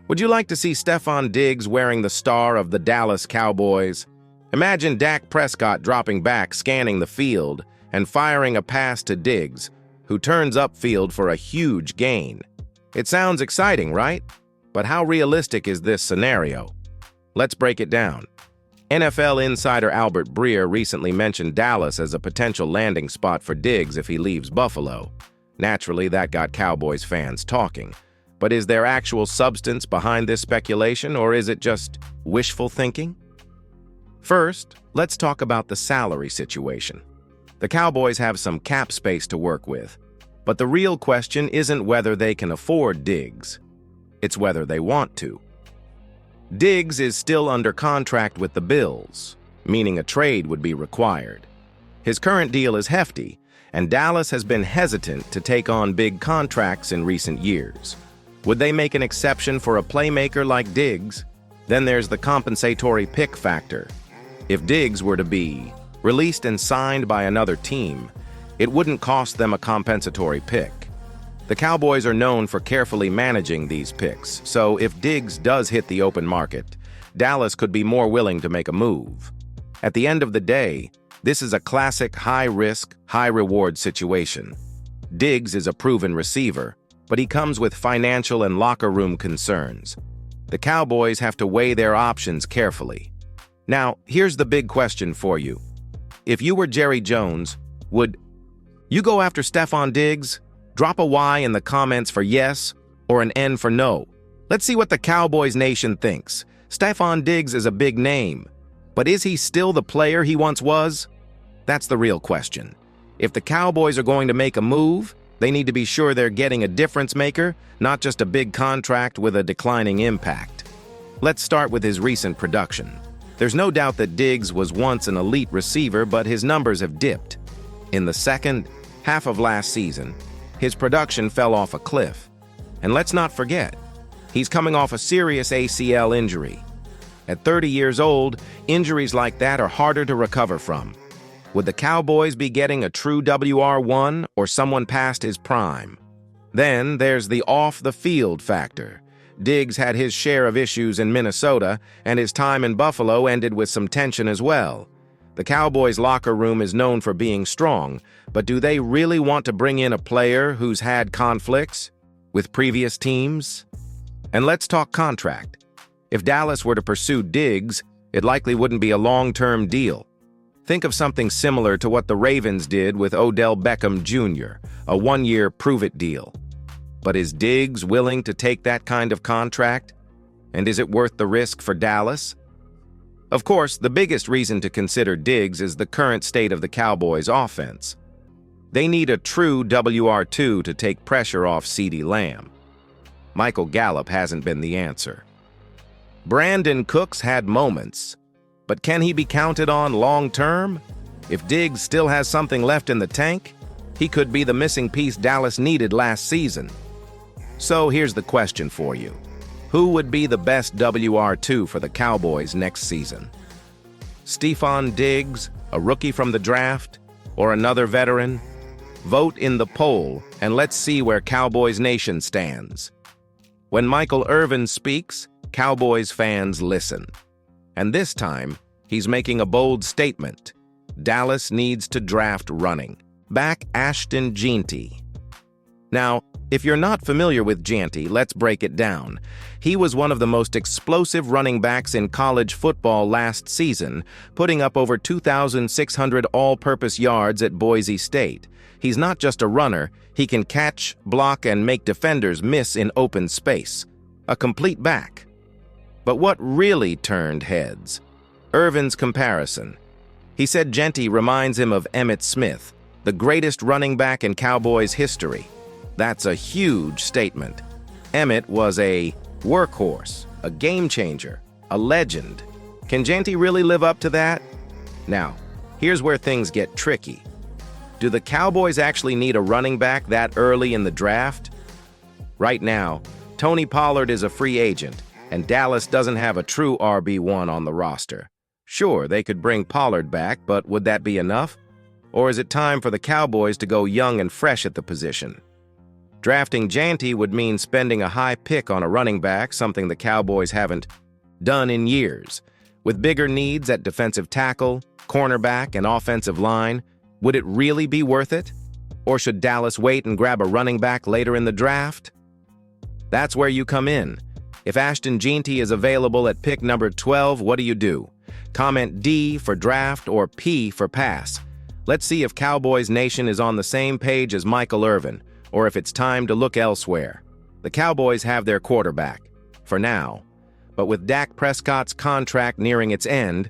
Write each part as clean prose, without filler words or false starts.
Would you like to see Stefon Diggs wearing the star of the Dallas Cowboys? Imagine Dak Prescott dropping back, scanning the field, and firing a pass to Diggs, who turns upfield for a huge gain. It sounds exciting, right? But how realistic is this scenario? Let's break it down. NFL insider Albert Breer recently mentioned Dallas as a potential landing spot for Diggs if he leaves Buffalo. Naturally, that got Cowboys fans talking. But is there actual substance behind this speculation, or is it just wishful thinking? First, let's talk about the salary situation. The Cowboys have some cap space to work with, but the real question isn't whether they can afford Diggs. It's whether they want to. Diggs is still under contract with the Bills, meaning a trade would be required. His current deal is hefty, and Dallas has been hesitant to take on big contracts in recent years. Would they make an exception for a playmaker like Diggs? Then there's the compensatory pick factor. If Diggs were to be released and signed by another team, it wouldn't cost them a compensatory pick. The Cowboys are known for carefully managing these picks, so if Diggs does hit the open market, Dallas could be more willing to make a move. At the end of the day, this is a classic high-risk, high-reward situation. Diggs is a proven receiver, but he comes with financial and locker room concerns. The Cowboys have to weigh their options carefully. Now, here's the big question for you. If you were Jerry Jones, would you go after Stefon Diggs? Drop a Y in the comments for yes or an N for no. Let's see what the Cowboys Nation thinks. Stefon Diggs is a big name, but is he still the player he once was? That's the real question. If the Cowboys are going to make a move, they need to be sure they're getting a difference maker, not just a big contract with a declining impact. Let's start with his recent production. There's no doubt that Diggs was once an elite receiver, but his numbers have dipped. In the second half of last season, his production fell off a cliff. And let's not forget, he's coming off a serious ACL injury. At 30 years old, injuries like that are harder to recover from. Would the Cowboys be getting a true WR1 or someone past his prime? Then there's the off-the-field factor. Diggs had his share of issues in Minnesota, and his time in Buffalo ended with some tension as well. The Cowboys' locker room is known for being strong, but do they really want to bring in a player who's had conflicts with previous teams? And let's talk contract. If Dallas were to pursue Diggs, it likely wouldn't be a long-term deal. Think of something similar to what the Ravens did with Odell Beckham Jr., a one-year prove-it deal. But is Diggs willing to take that kind of contract? And is it worth the risk for Dallas? Of course, the biggest reason to consider Diggs is the current state of the Cowboys' offense. They need a true WR2 to take pressure off CeeDee Lamb. Michael Gallup hasn't been the answer. Brandon Cooks had moments, but can he be counted on long-term? If Diggs still has something left in the tank, he could be the missing piece Dallas needed last season. So here's the question for you. Who would be the best WR2 for the Cowboys next season? Stefon Diggs, a rookie from the draft, or another veteran? Vote in the poll, and let's see where Cowboys Nation stands. When Michael Irvin speaks, Cowboys fans listen. And this time, he's making a bold statement. Dallas needs to draft running back Ashton Jeanty. Now, if you're not familiar with Jeanty, let's break it down. He was one of the most explosive running backs in college football last season, putting up over 2,600 all-purpose yards at Boise State. He's not just a runner, he can catch, block, and make defenders miss in open space. A complete back. But what really turned heads? Irvin's comparison. He said Jeanty reminds him of Emmitt Smith, the greatest running back in Cowboys history. That's a huge statement. Emmitt was a workhorse, a game changer, a legend. Can Jeanty really live up to that? Now, here's where things get tricky. Do the Cowboys actually need a running back that early in the draft? Right now, Tony Pollard is a free agent, and Dallas doesn't have a true RB1 on the roster. Sure, they could bring Pollard back, but would that be enough? Or is it time for the Cowboys to go young and fresh at the position? Drafting Janty would mean spending a high pick on a running back, something the Cowboys haven't done in years. With bigger needs at defensive tackle, cornerback, and offensive line, would it really be worth it? Or should Dallas wait and grab a running back later in the draft? That's where you come in. If Ashton Jeanty is available at pick number 12, what do? Comment D for draft or P for pass. Let's see if Cowboys Nation is on the same page as Michael Irvin, or if it's time to look elsewhere. The Cowboys have their quarterback, for now. But with Dak Prescott's contract nearing its end,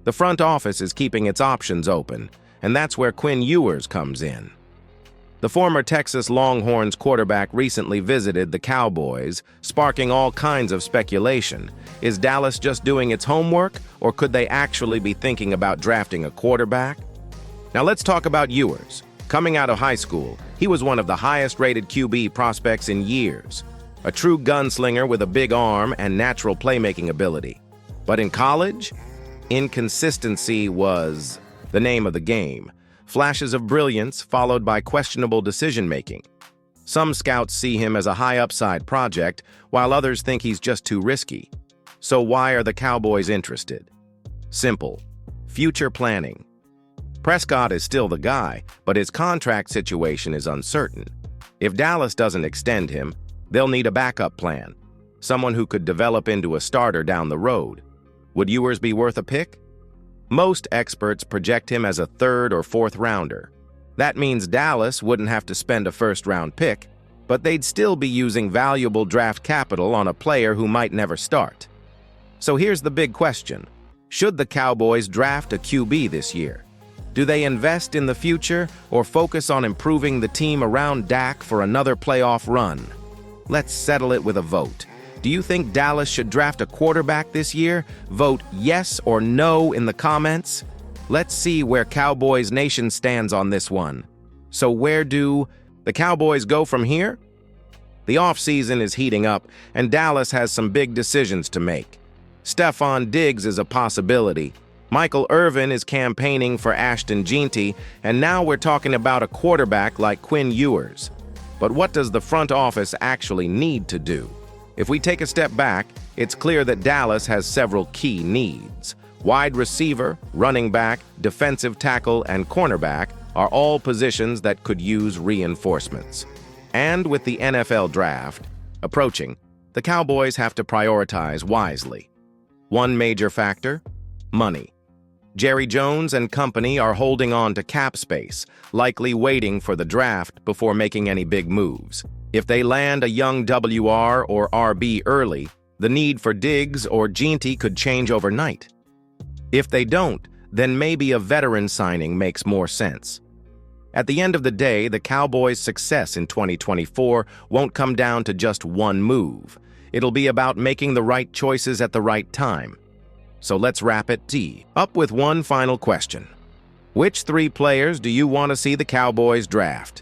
the front office is keeping its options open, and that's where Quinn Ewers comes in. The former Texas Longhorns quarterback recently visited the Cowboys, sparking all kinds of speculation. Is Dallas just doing its homework, or could they actually be thinking about drafting a quarterback? Now let's talk about Ewers. Coming out of high school, he was one of the highest-rated QB prospects in years. A true gunslinger with a big arm and natural playmaking ability. But in college, inconsistency was the name of the game. Flashes of brilliance followed by questionable decision-making. Some scouts see him as a high-upside project, while others think he's just too risky. So why are the Cowboys interested? Simple. Future planning. Prescott is still the guy, but his contract situation is uncertain. If Dallas doesn't extend him, they'll need a backup plan. Someone who could develop into a starter down the road. Would Ewers be worth a pick? Most experts project him as a third or fourth rounder. That means Dallas wouldn't have to spend a first-round pick, but they'd still be using valuable draft capital on a player who might never start. So here's the big question. Should the Cowboys draft a QB this year? Do they invest in the future or focus on improving the team around Dak for another playoff run? Let's settle it with a vote. Do you think Dallas should draft a quarterback this year? Vote yes or no in the comments. Let's see where Cowboys Nation stands on this one. So where do the Cowboys go from here? The offseason is heating up, and Dallas has some big decisions to make. Stefon Diggs is a possibility. Michael Irvin is campaigning for Ashton Jeanty, and now we're talking about a quarterback like Quinn Ewers. But what does the front office actually need to do? If we take a step back, it's clear that Dallas has several key needs. Wide receiver, running back, defensive tackle, and cornerback are all positions that could use reinforcements. And with the NFL draft approaching, the Cowboys have to prioritize wisely. One major factor: money. Jerry Jones and company are holding on to cap space, likely waiting for the draft before making any big moves. If they land a young WR or RB early, the need for Diggs or Jeanty could change overnight. If they don't, then maybe a veteran signing makes more sense. At the end of the day, the Cowboys' success in 2024 won't come down to just one move. It'll be about making the right choices at the right time. So let's wrap it up with one final question. Which 3 players do you want to see the Cowboys draft?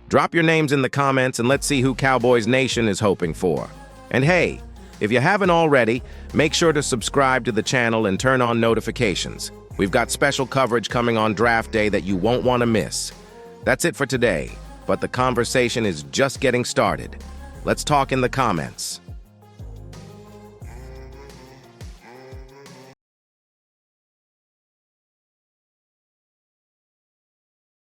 Drop your names in the comments and let's see who Cowboys Nation is hoping for. And hey, if you haven't already, make sure to subscribe to the channel and turn on notifications. We've got special coverage coming on draft day that you won't want to miss. That's it for today, but the conversation is just getting started. Let's talk in the comments.